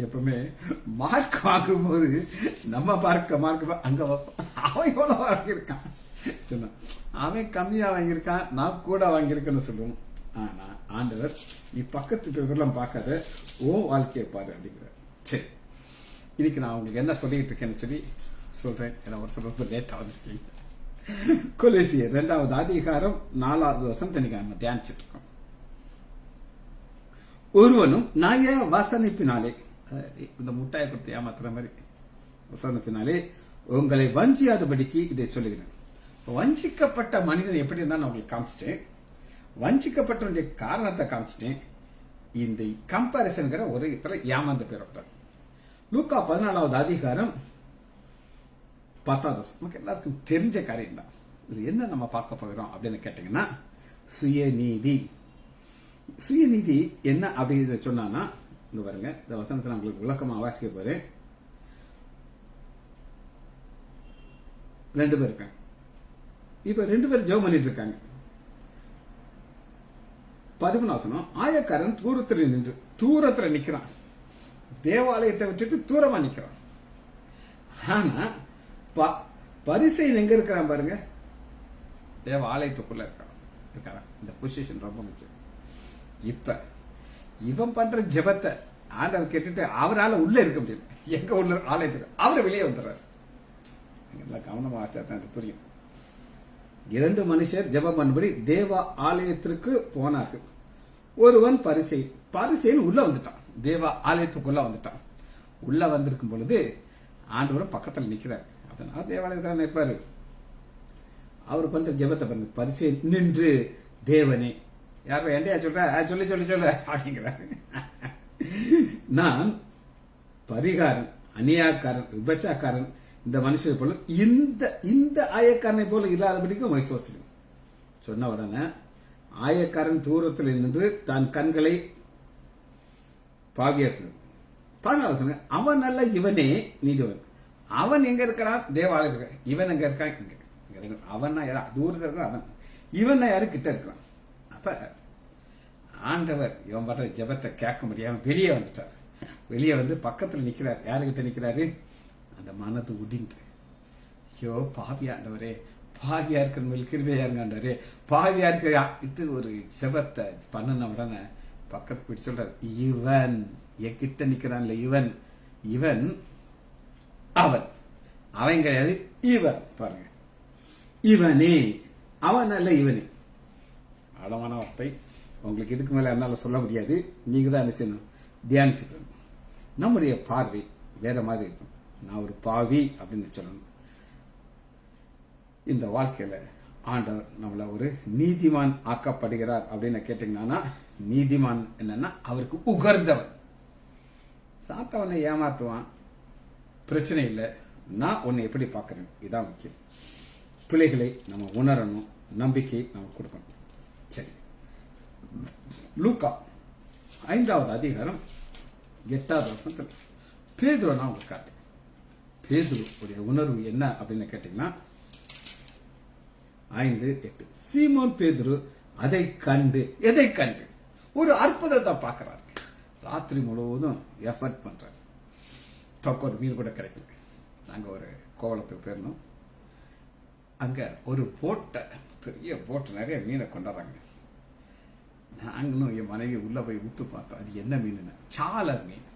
எப்பவுமே மார்க் வாங்கும்போது நம்ம மார்க் அங்க அவன் எவ்வளவு வாங்கியிருக்கான், அவன் கம்மியா வாங்கியிருக்கான், நான் கூட வாங்கியிருக்கேன்னு சொல்லுவோம். ஆனா ஆண்டவர் நீ பக்கத்து பேரெல்லாம் பார்க்காத, ஓ வாழ்க்கையை பாரு அப்படிங்கிறார். சரி, இன்னைக்கு நான் உங்களுக்கு என்ன சொல்லிட்டு இருக்கேன்னு சொல்லி சொல்றேன். ஏன்னா ஒரு சொல்ல ரொம்ப லேட்டா வந்துருக்கீங்க. கொலோசியர் 2வது அதிகாரம் 4வது வசனத்தை நம்ம தியானிச்சுட்டு இருக்கோம். ஒருவனும் நாய வசனிப்பினாலே, இந்த முட்டாயை கொடுத்து ஏமாத்துற மாதிரி வசனிப்பினாலே உங்களை வஞ்சியாதபடிக்கு இதை சொல்லுகிறேன். வஞ்சிக்கப்பட்ட மனிதன் எப்படி இருந்தா நான் உங்களுக்கு காமிச்சிட்டேன், வஞ்சிக்கப்பட்ட காரணத்தை காமிச்சிட்டேன். இந்த கம்பாரிசன்கிற ஒரு இடத்துல ஏமாந்து போயிட்டார். லூக்கா 14வது அதிகாரம் 10வது வசனம் நமக்கு எல்லாருக்கும் தெரிஞ்ச காரியம் தான். இது என்ன நம்ம பார்க்க போகிறோம் அப்படின்னு கேட்டீங்கன்னா, சுயநீதி. சுயநீதி என்ன அப்படின்னு சொன்னா, இங்க பாருங்க, இந்த வசனத்தை நான் உங்களுக்கு விளக்கமா வாசிக்க போறேன். 2 பேர் இருக்காங்க. இப்ப 2 பேர் ஜெபம் பண்ணிட்டு இருக்காங்க. 13வது வசனம், ஆயக்காரன் தூரத்துல நிக்கிறான். தேவாலயத்தை விட்டுட்டு தூரமா நிக்கிறான். ஆனா பரிசேயன் எங்க இருக்கிறான் பாருங்க, தேவாலயத்துக்குள்ள இருக்கான். இந்த பொசிஷன் ரொம்ப முக்கியம். இப்ப இவன் பண்ற ஜெபத்தை ஆண்டவர் கேட்டுட்டு அவரால் உள்ள இருக்க முடியும். எங்க உள்ள ஆலயத்துக்கு அவரை வெளியே வந்துடுறாரு. கவனமா வாசிச்சா புரியும். 2 மனுஷர் ஜெபம் பண்ணும்படி தேவ ஆலயத்திற்கு போனார்கள். ஒருவன் பரிசேயன் உள்ள வந்துட்டான், தேவ ஆலயத்துக்குள்ள வந்துட்டான். உள்ள வந்திருக்கும் பொழுது ஆண்டவரும் பக்கத்துல நிக்கிறார். அதனால தேவாலயத்தில் நிற்பாரு. அவர் பண்ற ஜெபத்தை பண்ணு. பரிசேயன் நின்று தேவனே, யாரும் என்னையா சொல்ற, சொல்லி சொல்லி சொல்ல அப்படிங்கிறாரு. நான் பரிகாரன், அநியாக்காரன், விபச்சாக்காரன் இந்த மனுஷனை போல இந்த ஆயக்காரனை போல இல்லாதபடிக்கு உங்களை சோசிடும் சொன்ன உடனே ஆயக்காரன் தூரத்தில் நின்று தான் கண்களை பாவியாக்குறது. 14வது சொன்ன, அவன் அல்ல இவனே நீதிவன். அவன் எங்க இருக்கிறான், தேவாலயத்துக்கு. இவன் எங்க இருக்கான், இங்க. அவன் யாரா தூரத்தில் இருக்கிறான், அவன். இவன் யாரு கிட்ட இருக்கிறான். அப்ப ஆண்டவர் இவன் பண்ற ஜெபத்தை கேட்க முடியாம வெளியே வந்துட்டார். வெளியே வந்து பக்கத்துல நிக்கிறார். யாருகிட்ட நிக்கிறாரு, அந்த மனது உடிந்து, ஐயோ பாவியா ஆண்டவரே, பாவியா இருக்கிற கிருபையா இருங்க ஆண்டவரே, பாவியா இருக்க. இது ஒரு ஜெபத்தை பண்ணின உடனே பக்கத்து போய் சொல்றாரு, இவன் என்கிட்ட நிக்கிறான்ல, இவன் அவன் கிடையாது, இவன். பாருங்க, இவனே, அவன் அல்ல இவனே. ஆழமான வார்த்தை. உங்களுக்கு இதுக்கு மேல என்னால சொல்ல முடியாது. நீங்க தான் என்ன செய்யணும், தியானிச்சுக்கணும். நம்முடைய பார்வை வேற மாதிரி இருக்கும். நான் ஒரு பாவி அப்படின்னு சொல்லணும். இந்த வாழ்க்கையில ஆண்டவர் நம்மள ஒரு நீதிமான் ஆக்கப்படுகிறார் அப்படின்னு கேட்டீங்கன்னா, நீதிமான் என்னன்னா அவருக்கு உகர்ந்தவன். சாத்தவனை ஏமாத்துவான், பிரச்சனை இல்லை. நான் உன்னை எப்படி பார்க்கிறேன், இதான் முக்கியம். பிள்ளைகளை நம்ம உணரணும், நம்பிக்கை நம்ம கொடுக்கணும். சரி, லூக்கா 5வது அதிகாரம் 8வது வசனத்தில் பேதுரு நான் உங்களுக்கு காட்டேன். பேதுருடைய உணர்வு என்ன அப்படின்னு கேட்டீங்கன்னா, 5:8, சீமோன் பேதுரு அதை கண்டு, எதை கண்டு, ஒரு அற்புதத்தை பார்க்கிறார். ராத்திரி முழுவதும் எஃபர்ட் பண்றாரு. ஒரு மீன் கூட கிடைக்கல. நாங்க ஒரு கோவளத்துக்கு போயிருந்தோம். அங்க ஒரு போட்டை, பெரிய போட்டு, நிறைய மீனை கொண்டாடுறாங்க. நாங்களும் என் மனைவி உள்ள போய் ஊத்து பார்த்தோம். அது என்ன மீன், சால மீன்,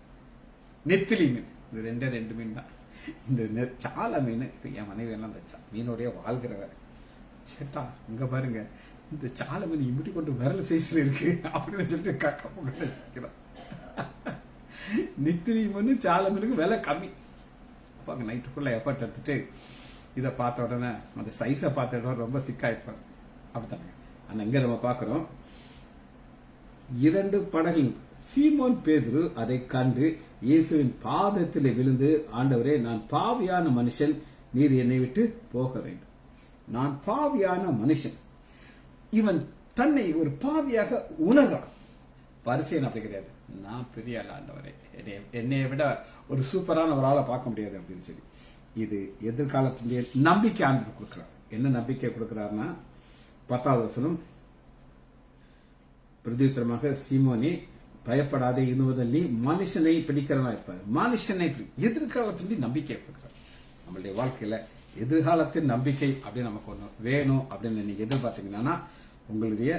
நெத்திலி மீன். இது 2 மீன் தான். இந்த சால மீன் என் மனைவி எல்லாம் வச்சா. மீனோடைய வாழ்கிறவ சேட்டா, இங்க பாருங்க, இந்த சாலமணி இப்படி கொண்டு விரல் சைஸ்ல இருக்கு அப்படின்னு சொல்லிட்டு கக்க போக நித்திரிமனு சாலமனுக்கு விலை கம்மி. அப்ப அங்க நைட்டு ஃபுல்லா எஃபர்ட் எடுத்துட்டு இதை பார்த்த உடனே அந்த சைஸை பார்த்த உடனே ரொம்ப சிக்காயிருப்பாங்க. அப்படித்தானே. ஆனா இங்க நம்ம பாக்குறோம் 2 படகு. சீமோன் பேதுரு அதை கண்டு இயேசுவின் பாதத்தில் விழுந்து, ஆண்டவரே, நான் பாவியான மனுஷன், நீர் என்னை விட்டு போக வேண்டும். நான் பாவியான மனுஷன். இவன் தன்னை ஒரு பாவியாக உணர்றான். பரிசேயன் அப்படி கிடையாது. நான் பெரிய ஆள் ஆண்டவரே, என்னைய விட ஒரு சூப்பரான ஒரு ஆளை பார்க்க முடியாது அப்படின்னு சொல்லி. இது எதிர்காலத்திலேயே நம்பிக்கை ஆண்டு கொடுக்கிறார். என்ன நம்பிக்கை கொடுக்கிறார்னா 10வது வசனம், பிரதியுத்தரமாக, சீமோனே, பயப்படாதே, இன்னுவதில் நீ மனுஷனை பிடிக்கிறவனா இருப்பார். மனுஷனை எதிர்காலத்திலே நம்பிக்கை கொடுக்கிறார். நம்மளுடைய வாழ்க்கையில எதிர்காலத்தின் நம்பிக்கை அப்படின்னு நமக்கு ஒண்ணு வேணும் அப்படின்னு நீங்க எதிர்பார்த்தீங்கன்னா உங்களுடைய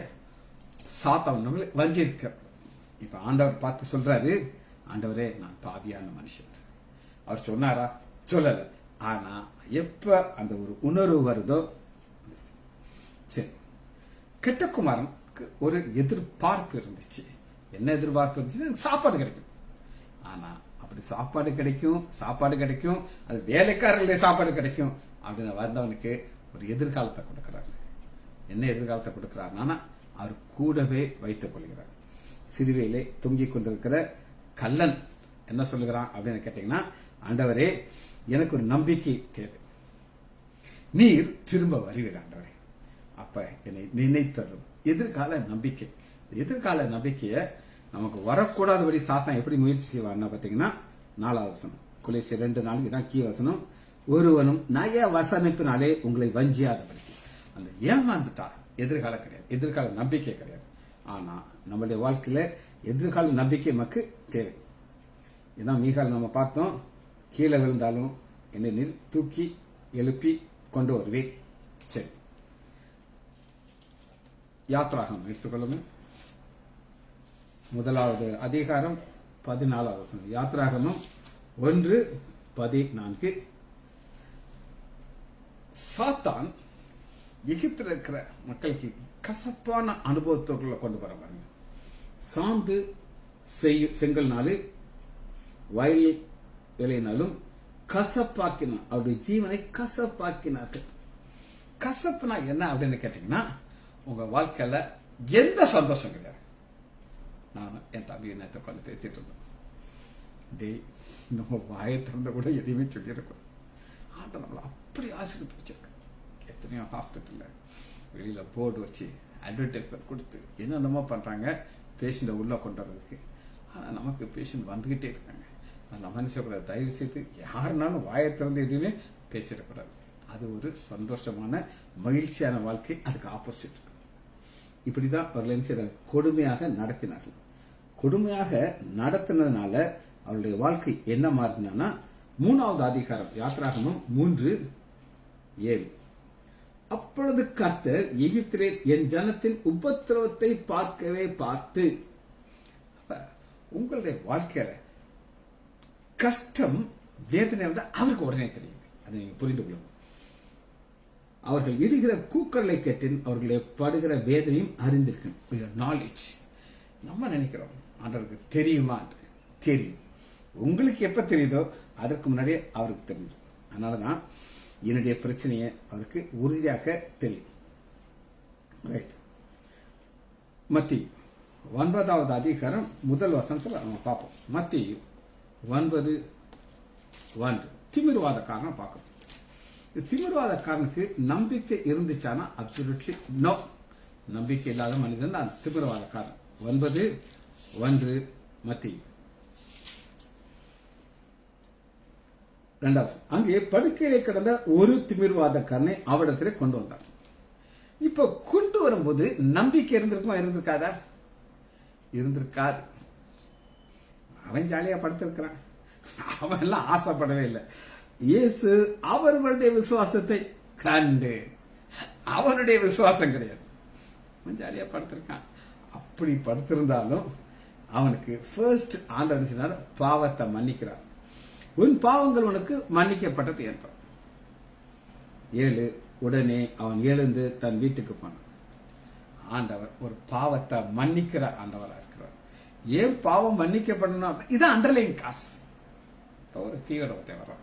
சாத்தான் நம்மளை வஞ்சிருக்க. இப்ப ஆண்டவர் பார்த்து சொல்றாரு, ஆண்டவரே, நான் பாவியான மனுஷன். அவர் சொன்னாரா? சொல்லல. ஆனா எப்ப அந்த ஒரு உணர்வு வருதோ, சரி. கெட்ட குமாரனுக்கு ஒரு எதிர்பார்ப்பு இருந்துச்சு. என்ன எதிர்பார்ப்பு இருந்துச்சு? சாப்பாடு கிடைக்கும். ஆனா அப்படி சாப்பாடு கிடைக்கும், அது வேலைக்காரர்களுடைய சாப்பாடு கிடைக்கும் அப்படின்னு வந்தவனுக்கு ஒரு எதிர்காலத்தை கொடுக்கிறார். என்ன எதிர்காலத்தை கொடுக்கிறார்னா, அவர் கூடவே வைத்துக் கொள்கிறார். சிறுவையிலே தொங்கிக் கொண்டிருக்கிற கள்ளன் என்ன சொல்லுகிறான் அப்படின்னு கேட்டீங்கன்னா, ஆண்டவரே, எனக்கு ஒரு நம்பிக்கை தேவை. நீர் திரும்ப வருவீர் ஆண்டவரே. அப்ப என்னை நினைத்தரும். எதிர்கால நம்பிக்கை. எதிர்கால நம்பிக்கைய நமக்கு வரக்கூடாதபடி சாத்தான் எப்படி முயற்சி செய்வான்னு பாத்தீங்கன்னா 4வது வசனம், கொலோசியர் 2:4 தான் கீ வசனம். ஒருவனும் நய வசனிப்பினாலே உங்களை வஞ்சியாதபடி. அந்த ஏமாந்துட்டா எதிர்கால கிடையாது, எதிர்கால நம்பிக்கை கிடையாது. ஆனா நம்மளுடைய வாழ்க்கையில எதிர்கால நம்பிக்கை நமக்கு தேவை. இதான் மீகால் நம்ம பார்த்தோம், கீழே விழுந்தாலும் என்னை தூக்கி எழுப்பி கொண்டு வருவேன். சரி, யாத்ராகம் எடுத்துக்கொள்ளுங்க. 1வது அதிகாரம் 14வது வசனம். யாத்ராகமம் 1:14. சாத்தான் எகிப்தில் இருக்கிற மக்களுக்கு கசப்பான அனுபவத்துக்குள்ள கொண்டு வர பாருங்க. சாந்து செங்கல்னாலும் வயல் வேலையினாலும் கசப்பாக்கினான். அவருடைய ஜீவனை கசப்பாக்கினார்கள். கசப்புனா என்ன அப்படின்னு கேட்டீங்கன்னா, உங்க வாழ்க்கையில எந்த சந்தோஷம் கிடையாது. நான் என் தம்பி நேரத்தை கொண்டு பேசிட்டு இருந்தோம். டேய், நம்ம வாயை திறந்த கூட எதையுமே சொல்லியிருக்கோம். ஆண்டவர் நம்மளை அப்படி ஆசீர்வதித்து வச்சிருக்க. எத்தனையோ ஹாஸ்பிட்டல்ல வெளியில போர்டு வச்சு அட்வர்டைஸ்மெண்ட் கொடுத்து என்னென்னமோ பண்றாங்க பேஷண்ட்டை உள்ள கொண்டு வர்றதுக்கு. ஆனா நமக்கு பேஷண்ட் வந்துகிட்டே இருக்காங்க. நல்ல மனுஷக்கூட தயவு செய்து யாருனாலும் வாயை திறந்து எதுவுமே பேசிடக்கூடாது. அது ஒரு சந்தோஷமான மகிழ்ச்சியான வாழ்க்கை. அதுக்கு ஆப்போசிட். இப்படிதான் அவர்கள் என்ன செய்யறாங்க? கொடுமையாக நடத்தினார்கள். கொடுமையாக நடத்தினதுனால அவருடைய வாழ்க்கை என்ன மாறினா, 3வது அதிகாரம் யாத்ராகமம் 3:7. அப்பொழுது கர்த்தர் எகிப்திலே என் ஜனத்தின் உபத்திரவத்தை பார்க்கவே பார்த்து. உங்களுடைய வாழ்க்கையில கஷ்டம் வேதனை வந்து அவருக்கு உடனே தெரியும். அதை நீங்க புரிந்து கொள்ளுங்க. அவர்கள் இடுகிற கூக்கலை கேட்டேன், அவர்களை படுகிற வேதனையும் அறிந்திருக்கேன். நாலேஜ். நம்ம நினைக்கிறோம் ஆண்டவருக்கு தெரியுமா? தெரியும். உங்களுக்கு எப்ப தெரியுதோ அதற்கு முன்னாடியே அவருக்கு தெரியும். அதனாலதான் என்னுடைய பிரச்சனையை அவருக்கு உறுதியாக தெரியும். ரைட். மத்தேயு 9வது அதிகாரம் 1 வசனத்துல நம்ம பார்ப்போம். மத்தேயு 9:1. திமிர்வாதக்காரனை பார்க்கணும். திமிர்வாதக்காரனுக்கு நம்பிக்கை இருந்துச்சானா அப்சல்யூட்லி நோ. நம்பிக்கை இல்லாத மனிதன் தான் திமிர்வாதக்காரன். 9:1 மத்தேயு 2. அங்கே படுக்கையிலே கிடந்த ஒரு திமிர்வாதக்காரனை அவரிடத்திலே கொண்டு வந்தார். இப்ப கொண்டு வரும்போது நம்பிக்கை இருந்திருக்குமா? இருந்திருக்காதா? இருந்திருக்காது. அவன் ஜாலியா படுத்திருக்கிறான். அவன் எல்லாம் ஆசைப்படவே இல்லை. இயேசு அவர்களுடைய விசுவாசத்தை கண்டு, அவனுடைய விசுவாசம் கிடையாது, அவன் ஜாலியா படுத்திருக்கான். அப்படி படுத்திருந்தாலும் அவனுக்கு ஃபர்ஸ்ட் ஆண்டவர் பாவத்தை மன்னிக்கிறார். உன் பாவங்கள் உனக்கு மன்னிக்கப்பட்டது என்றார். 7. உடனே அவன் எழுந்து தன் வீட்டுக்கு போனான். ஆண்டவர் ஒரு பாவத்தை மன்னிக்கிற ஆண்டவரா இருக்கிறார். ஏன் பாவம் மன்னிக்கப்படணும்? இதான் அண்டர்லைன் காஸ். ஒரு ஃபீவர் ஒருத்தன் வர்றான்,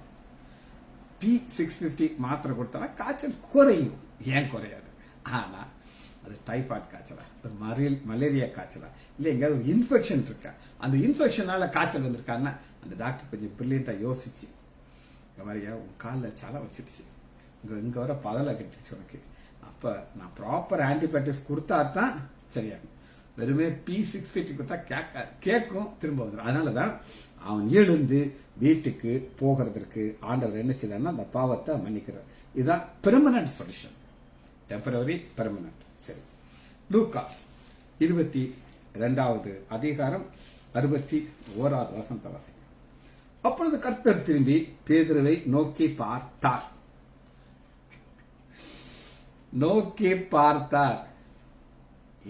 P650 மாத்திரை கொடுத்தா காய்ச்சல் குறையும். ஏன் குறையாது? ஆனா அது டைபாய்டு காய்ச்சலா, மலேரியா காய்ச்சலா, இல்ல எங்கேயாவது ஒரு இன்ஃபெக்ஷன் இருக்கா? அந்த இன்ஃபெக்ஷனால காய்ச்சல் வந்திருக்காங்கன்னா அந்த டாக்டர் கொஞ்சம் பிரில்லியண்டா யோசிச்சு, இந்த மாதிரியா உன் காலில் சலை வச்சிருச்சு, இங்க வர பதலை கட்டிச்சு உனக்கு, அப்ப நான் ப்ராப்பர் ஆன்டிபயோட்டிக்ஸ் கொடுத்தா தான் சரியாகும். வெறுமே P650 கொடுத்தா கேட்கும், திரும்ப வந்துடும். அதனாலதான் அவன் எழுந்து வீட்டுக்கு போகிறதுக்கு ஆண்டவர் என்ன செய்தார்னா அந்த பாவத்தை மன்னிக்கிறார். இதுதான் பெர்மனன்ட் சொல்யூஷன், டெம்பரரி பெர்மனன்ட். சரி, லூக்கா 22வது அதிகாரம் 61வது வசனத்தை வாசிங்க. அப்பொழுது கர்த்தர் திரும்பி பேதுருவை நோக்கி பார்த்தார்.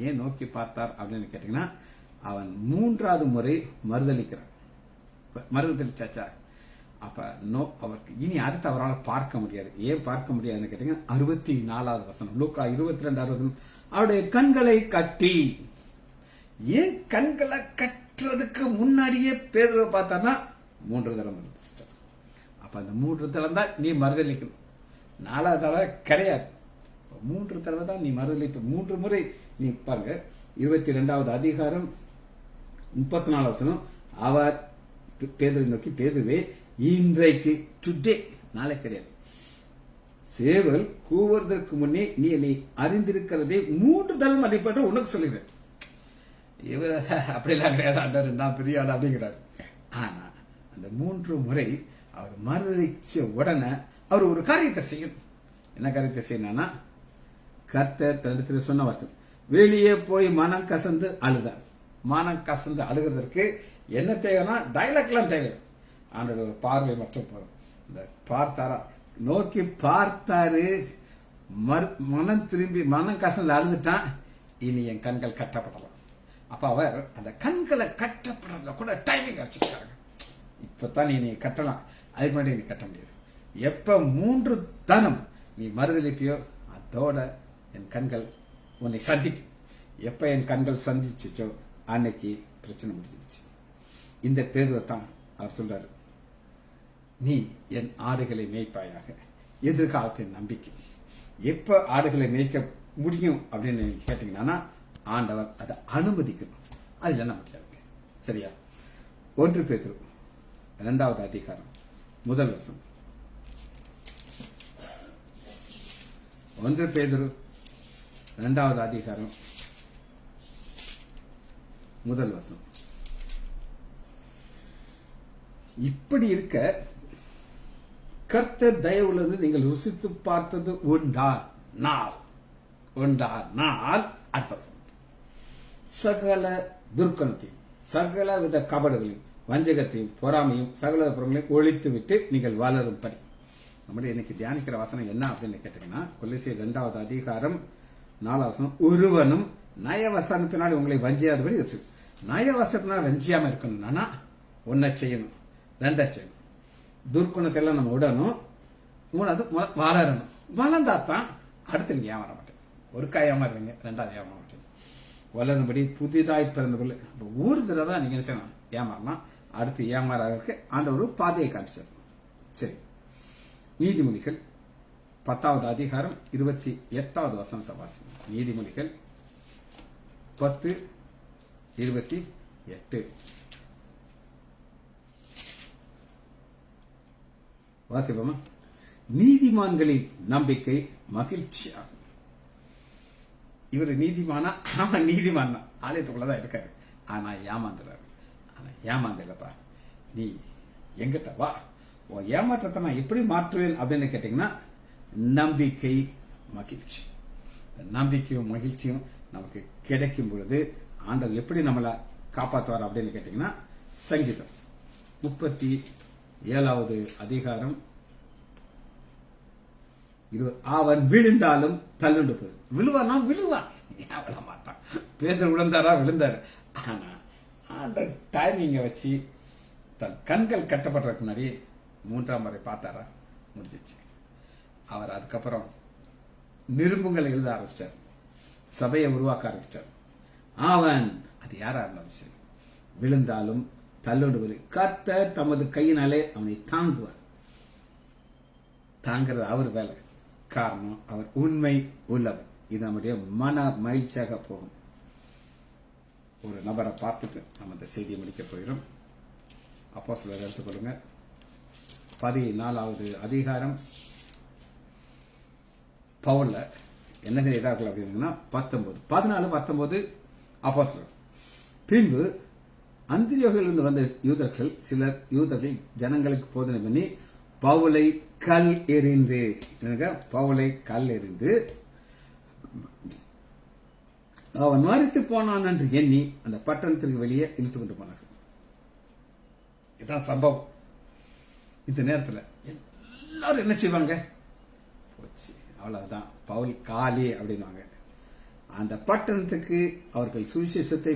ஏன் நோக்கி பார்த்தார் அப்படின்னு கேட்டீங்கன்னா, அவன் 3வது முறை மறுதளிச்சாச்சா, அப்ப அவருக்கு இனி அடுத்து அவரால் பார்க்க முடியாது. ஏன் பார்க்க முடியாதுன்னு கேட்டீங்கன்னா 64வது வசனம், லூக்கா 22:60. அவருடைய கண்களை கட்டி, ஏன் கண்களை கட்டுறதுக்கு முன்னாடியே பேதுருவை பார்த்தார்னா 3 தடவை மறுதளிச்சிட்டார். அப்ப அந்த 3 தடவை தான் நீ மறுதளிக்கணும், 4வது தடவை கிடையாது. 3 தடவை தான் நீ மறுதளிப்பு. 3 முறை நீ பாருங்க. 22வது அதிகாரம் 34வது வசனம், அவர் பேதுருவை நோக்கி, பேதுருவே இன்றைக்கு, டுடே, நாளை கிடையாது, சேவல் கூவுவதற்கு முன்னே நீ என்னை அறிந்திருக்கிறதே 3 தடவை மன்னிப்பேன் உனக்கு சொல்லுகிறேன். இவர் அப்படிலாம் கிடையாது ஆண்டவர், நான் பெரிய ஆள் அப்படிங்கிறார். ஆனா அந்த 3 முறை அவர் மறுதளிச்ச உடனே அவர் ஒரு காரியத்தை செய்யணும். என்ன காரியத்தை செய்யணும்னா, கர்த்தர் தன்னிடத்தில் சொன்ன வார்த்தை, வெளியே போய் மனம் கசந்து அழுதார். மனம் கசந்து அழுகிறதற்கு என்ன தேவைன்னா டைலாக்லாம் தேவை. ஆண்டோட ஒரு பார்வை மட்டும் போதும். இந்த பார்த்தாரா, நோக்கி பார்த்தாரு, மனம் திரும்பி மனம் கசந்து அழுதுட்டான், இனி என் கண்கள் கட்டப்படலாம். அப்ப அவர் அந்த கண்களை கட்டப்படுறதுல கூட டைமிங் வச்சிருக்காரு. இப்பதான் நீ கட்டலாம், அதுக்கு முன்னாடி நீ கட்ட முடியாது. எப்ப 3 தனம் நீ மறுதளிப்பியோ அதோட என் கண்கள் உன்னை சந்திக்கும். எப்ப என் கண்கள் சந்திச்சுச்சோ அன்னைக்கு பிரச்சனை முடிஞ்சிருச்சு. இந்த பேதுவை தான் அவர் சொல்றாரு, நீ என் ஆடுகளை மேய்ப்பாயாக. எதிர்காலத்தின் நம்பிக்கை. எப்ப ஆடுகளை மேய்க்க முடியும் அப்படின்னு கேட்டீங்கன்னா ஆண்டவர் அதை அனுமதிக்கணும். அதுல நமக்கு இருக்கு. சரியா? 1 பேதுரு 2வது அதிகாரம் 1 வசனம். 1 பேதுரு 2வது அதிகாரம் 1 வசனம். இப்படி இருக்க கர்த்தர் தயவுள்ளது நீங்கள் ருசித்து பார்த்தது உண்டானால் அற்புதம். சகல துர்க்கணத்தையும், சகல வித கபடுகளையும், வஞ்சகத்தையும், பொறாமையும், சகல புறங்களையும் ஒழித்து விட்டு நீங்கள் வளரும் படி. நம்முடைய இன்னைக்கு தியானிக்கிற வசனம் என்ன அப்படின்னு கேட்டீங்கன்னா, கொலோசியர் 2வது அதிகாரம் 4வது வசனம், ஒருவனும் நயவசனத்தினால் உங்களை வஞ்சியாதபடி. நயவசனத்தினால் வஞ்சியாம இருக்கணும்னா ஒன்ன செய்யணும், 2 செய்யணும். துர்க்குணத்தை எல்லாம் நம்ம விடணும், 3வது வளரணும். வளர்ந்தாத்தான் அடுத்து நீங்க ஏமாற மாட்டேன். ஒருக்கா ஏமாறுவீங்க, 2வது ஏமாற மாட்டேன். வளரும்படி புதிதாய் பிறந்த பொருள். ஒரு தடவை தான் நீங்க என்ன செய்யணும், ஏமாறலாம். அடுத்து ஏமாறாதற்கு ஆண்டவர் ஒரு பாதையை காமிச்சார். சரி, நீதிமொழிகள் 10வது அதிகாரம் 28வது வசனத்தை வாசிங்க. நீதிமொழிகள் 10:28 வாசிப்போமா? நீதிமான்களின் நம்பிக்கை மகிழ்ச்சியாகும். இவர் நீதிமானா? அவன் நீதிமான் தான், ஆலயத்துக்குள்ளதான் இருக்காரு. ஆனா ஏமாந்துறாரு. ஆனா ஏமாந்தலப்பா, நீ எங்கிட்ட வா, உன் ஏமாற்றத்தை நான் எப்படி மாற்றுவேன் அப்படின்னு கேட்டீங்கன்னா, நம்பிக்கை மகிழ்ச்சி. நம்பிக்கையும் மகிழ்ச்சியும் நமக்கு கிடைக்கும் பொழுது ஆண்டவர் எப்படி நம்மளை காப்பாற்றுவார் அப்படின்னு கேட்டீங்கன்னா, சங்கீதம் 37வது அதிகாரம் 20. அவன் விழுந்தாலும் தள்ளுண்டு போகுது. விழுவானா? விழுவான், ஏன் விழ மாட்டான்? பேதர் விழுந்தாரா? விழுந்தாரு. ஆனா ஆண்டவர் டைமிங்க வச்சு தன் கண்கள் கட்டப்படுறதுக்கு முன்னாடி 3ஆம் முறை பார்த்தாரா? முடிஞ்சிச்சு. அவர் அதுக்கப்புறம் நிருபங்களை எழுத ஆரம்பிச்சார். சபையை உருவாக்க ஆரம்பிச்சார். அவன் அது யாரா இருந்தாலும் சரி, விழுந்தாலும் தள்ளுடுவது கர்த்தர் தமது கையினாலே அவனை தாங்குவார். தாங்கிறது அவர் வேலை. காரணம், அவர் உண்மை உள்ளவர். இது நம்முடைய மன மகிழ்ச்சியாக போகும். ஒரு நபரை பார்த்துட்டு நம்ம இந்த செய்தியை முடிக்க போயிடும். அப்போஸ்தலர் எடுத்துக்கொள்ளுங்க, 14வது அதிகாரம். பவுல்ல என்ன செய்தார்கள் அப்படின்னா 14-19 அப்போஸ்தலர். பின்பு அந்தியோகிலிருந்து வந்த யூதர்கள் சிலர் யூதர்கள் ஜனங்களுக்கு போதனை பண்ணி பவுலை கல் எறிந்து அவன் மரித்து போனான் என்று எண்ணி அந்த பட்டணத்திற்கு வெளியே இழுத்து கொண்டு போனார்கள். இதான் சம்பவம். இந்த நேரத்தில் எல்லாரும் என்ன செய்வாங்க? போச்சு, அவ்வளவுதான், பவுல் காலி அப்படின்வாங்க. அந்த பட்டணத்துக்கு அவர்கள் சுவிசேஷத்தை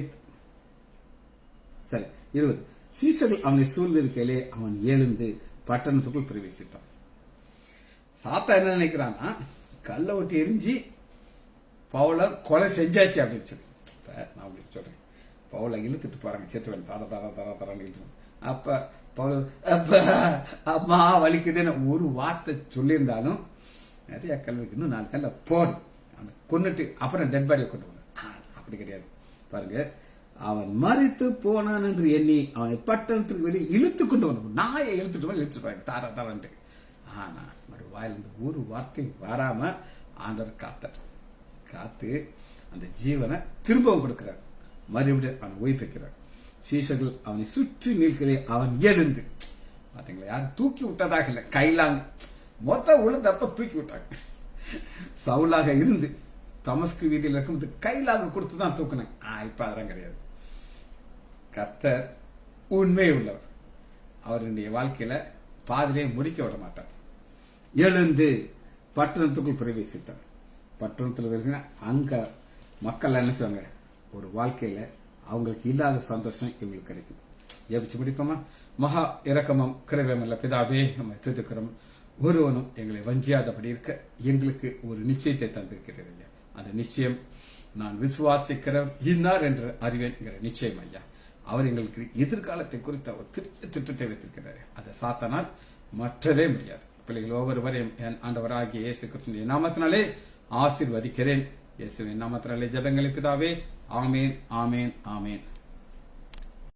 20 சீஷர்கள் அவனை சூழ்ந்திருக்கையிலே அவன் எழுந்து பட்டணத்துக்குள் பிரவேசித்தான். சாத்தா என்ன நினைக்கிறான்னா, கல்லை ஒட்டி எரிஞ்சு பவுலை கொலை செஞ்சாச்சு அப்படின்னு சொல்லி. நான் அப்படி சொல்றேன், பவுலை இழுத்துட்டு போறாங்க, சேத்துவன் தர இழுத்து. அப்ப பவுல் அம்மா வலிக்குதுன்னு ஒரு வார்த்தை சொல்லியிருந்தாலும் நிறைய கல் இருக்கு, இன்னும் 4 கல்ல போடு, கொன்னுட்டு அப்புறம் டெட் பாடியை கொண்டு போன. அப்படி கிடையாது. பாருங்க, அவன் மரித்து போனான் என்று எண்ணி அவனை பட்டணத்திற்கு வெளியே இழுத்து கொண்டு வந்தான். நாயை இழுத்துட்டு தாரன்ட்டு. ஆனா வாயிலிருந்து ஒரு வார்த்தை வராம ஆண்டவர் காத்து அந்த ஜீவனை திரும்பவும் கொடுக்கிறார். மறுபடியும் அவனை உயிர்ப்பிக்கிறார். சீஷர்கள் அவனை சுற்றி நிற்கிறே அவன் எழுந்து. பாத்தீங்களா, யாரும் தூக்கி விட்டதாக இல்லை, கைலாங்க மொத்த உளுந்தப்ப தூக்கி விட்டாங்க. சவுலாக இருந்து தமஸ்கு வீதியில் இருக்கும்போது கைலாக கொடுத்துதான் தூக்குனாங்க. இப்ப அதெல்லாம் கிடையாது. கர்த்தர் உண்மை உள்ளவர். அவருடைய வாழ்க்கையில பாதிலே முடிக்க விட மாட்டார். எழுந்து பட்டணத்துக்குள் பிரவேசித்தார். பட்டணத்தில் வருகிற அங்க மக்கள் என்ன செய்வாங்க? ஒரு வாழ்க்கையில அவங்களுக்கு இல்லாத சந்தோஷம் இவங்களுக்கு கிடைக்கும். ஜெபிச்சு முடிப்போமா? மகா இரக்கமும் கிருபையுமுள்ள பிதாவே, நம்ம துதிக்கிறோம். ஒருவனும் எங்களை வஞ்சியாதபடி இருக்க எங்களுக்கு ஒரு நிச்சயத்தை தந்திருக்கிறீர்கள். அந்த நிச்சயம் நான் விசுவாசிக்கிறேன் இன்னார் என்று அறிவேன் நிச்சயம் ஐயா. அவர் எங்களுக்கு எதிர்காலத்தை குறித்த ஒரு பெரிய திட்டத்தை வைத்திருக்கிறார். அதை சாத்தானால் மற்றவே முடியாது. பிள்ளைகள் ஒவ்வொருவரையும் என் ஆண்டவராகிய இயேசு கிறிஸ்துவின் நாமத்தினாலே ஆசீர்வதிக்கிறேன். இயேசுவின் நாமத்தினாலே ஜெபங்களை பிதாவே. ஆமேன், ஆமேன், ஆமேன்.